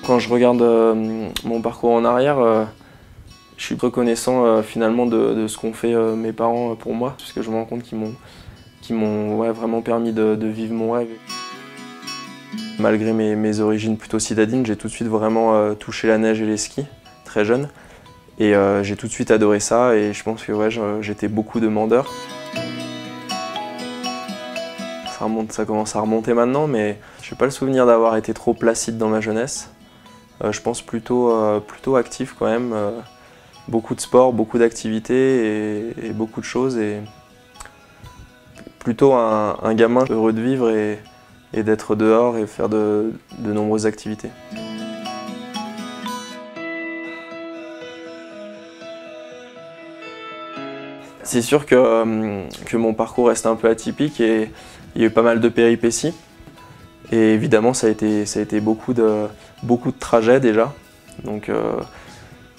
Quand je regarde mon parcours en arrière, je suis reconnaissant finalement de ce qu'ont fait mes parents pour moi, parce que je me rends compte qu'ils m'ont vraiment permis de vivre mon rêve. Malgré mes origines plutôt citadines, j'ai tout de suite vraiment touché la neige et les skis, très jeune. Et j'ai tout de suite adoré ça et je pense que j'étais beaucoup demandeur. Ça commence à remonter maintenant, mais je n'ai pas le souvenir d'avoir été trop placide dans ma jeunesse. Je pense plutôt actif quand même. Beaucoup de sport, beaucoup d'activités et beaucoup de choses. Et plutôt un gamin heureux de vivre et d'être dehors et faire de nombreuses activités. C'est sûr que mon parcours reste un peu atypique et il y a eu pas mal de péripéties. Et évidemment, ça a été beaucoup de trajets déjà. Donc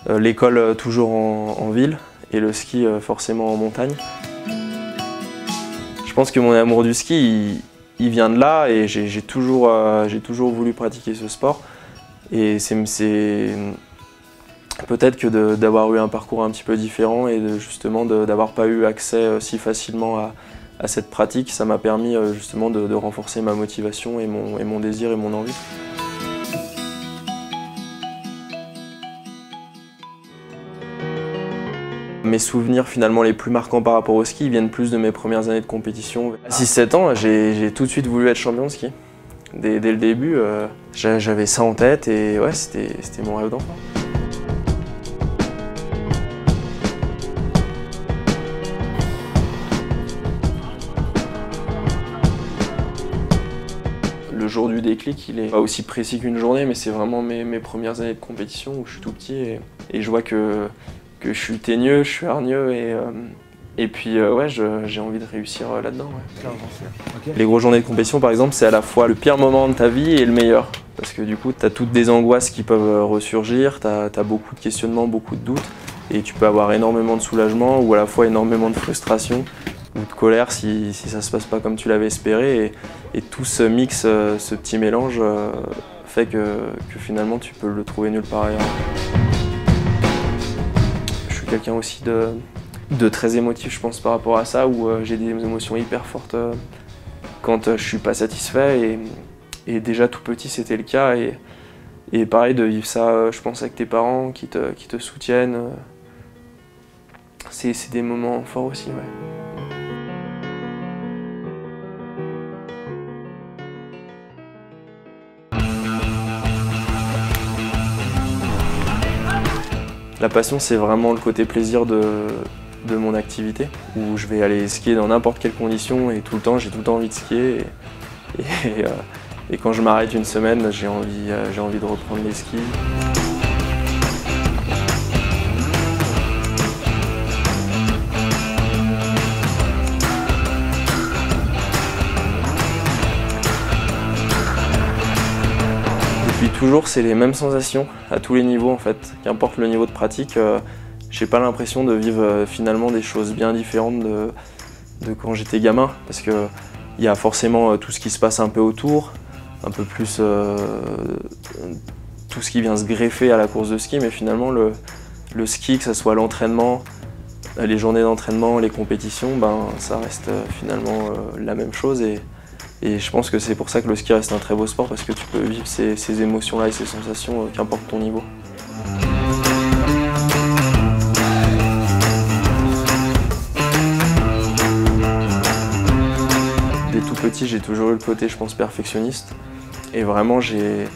l'école toujours en ville et le ski forcément en montagne. Je pense que mon amour du ski, il vient de là et j'ai toujours voulu pratiquer ce sport. Et c'est peut-être que d'avoir eu un parcours un petit peu différent et justement d'avoir pas eu accès si facilement à cette pratique, ça m'a permis justement de renforcer ma motivation et mon désir et mon envie. Mes souvenirs finalement les plus marquants par rapport au ski viennent plus de mes premières années de compétition. À 6-7 ans, j'ai tout de suite voulu être champion de ski. Dès le début, j'avais ça en tête et ouais, c'était mon rêve d'enfant. Le jour du déclic, il est pas aussi précis qu'une journée, mais c'est vraiment mes premières années de compétition où je suis tout petit et je vois que je suis teigneux, je suis hargneux et puis ouais, j'ai envie de réussir là-dedans. Ouais. Okay. Les grosses journées de compétition, par exemple, c'est à la fois le pire moment de ta vie et le meilleur. Parce que du coup, tu as toutes des angoisses qui peuvent ressurgir, tu as beaucoup de questionnements, beaucoup de doutes, et tu peux avoir énormément de soulagement ou à la fois énormément de frustration ou de colère si ça se passe pas comme tu l'avais espéré. Et tout ce mix, ce petit mélange, fait que finalement tu peux le trouver nulle part ailleurs. Je suis quelqu'un aussi de très émotif, je pense, par rapport à ça, où j'ai des émotions hyper fortes quand je suis pas satisfait. Et déjà tout petit, c'était le cas. Et pareil, de vivre ça, je pense, avec tes parents qui te soutiennent, c'est des moments forts aussi. Ouais. La passion, c'est vraiment le côté plaisir de mon activité, où je vais aller skier dans n'importe quelle condition et tout le temps, j'ai tout le temps envie de skier. Et quand je m'arrête une semaine, j'ai envie de reprendre les skis. Depuis toujours, c'est les mêmes sensations à tous les niveaux en fait. Qu'importe le niveau de pratique, j'ai pas l'impression de vivre finalement des choses bien différentes de quand j'étais gamin. Parce qu'il y a forcément tout ce qui se passe un peu autour, un peu plus tout ce qui vient se greffer à la course de ski, mais finalement le ski, que ce soit l'entraînement, les journées d'entraînement, les compétitions, ça reste finalement la même chose. Et je pense que c'est pour ça que le ski reste un très beau sport, parce que tu peux vivre ces émotions-là et ces sensations, qu'importe ton niveau. Dès tout petit, j'ai toujours eu le côté, je pense, perfectionniste. Et vraiment, je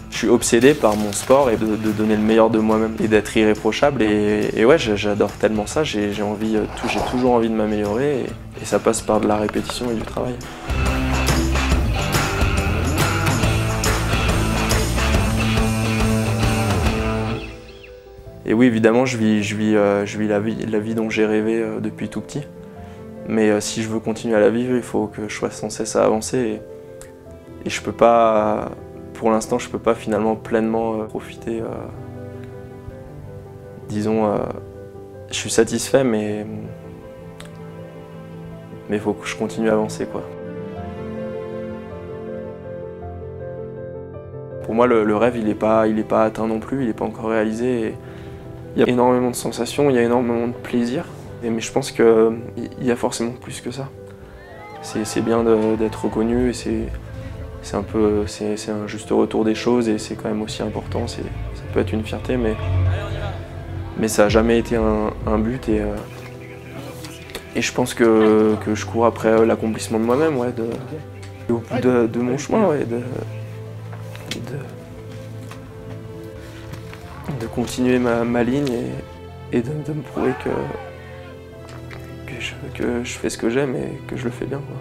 suis obsédé par mon sport et de donner le meilleur de moi-même et d'être irréprochable. Et ouais, j'adore tellement ça, j'ai toujours envie de m'améliorer et ça passe par de la répétition et du travail. Et oui, évidemment, je vis la vie dont j'ai rêvé depuis tout petit. Mais si je veux continuer à la vivre, il faut que je sois sans cesse à avancer. Et je peux pas, pour l'instant, je peux pas finalement pleinement profiter. Disons, je suis satisfait, mais il faut que je continue à avancer, quoi. Pour moi, le rêve, il est pas atteint non plus, il n'est pas encore réalisé. Il y a énormément de sensations, il y a énormément de plaisir, mais je pense qu'il y a forcément plus que ça. C'est bien d'être reconnu, et c'est un juste retour des choses, et c'est quand même aussi important. Ça peut être une fierté, mais ça n'a jamais été un but, et je pense que je cours après l'accomplissement de moi-même, ouais, au bout de mon chemin, ouais, de continuer ma ligne et de me prouver que je fais ce que j'aime et que je le fais bien, quoi.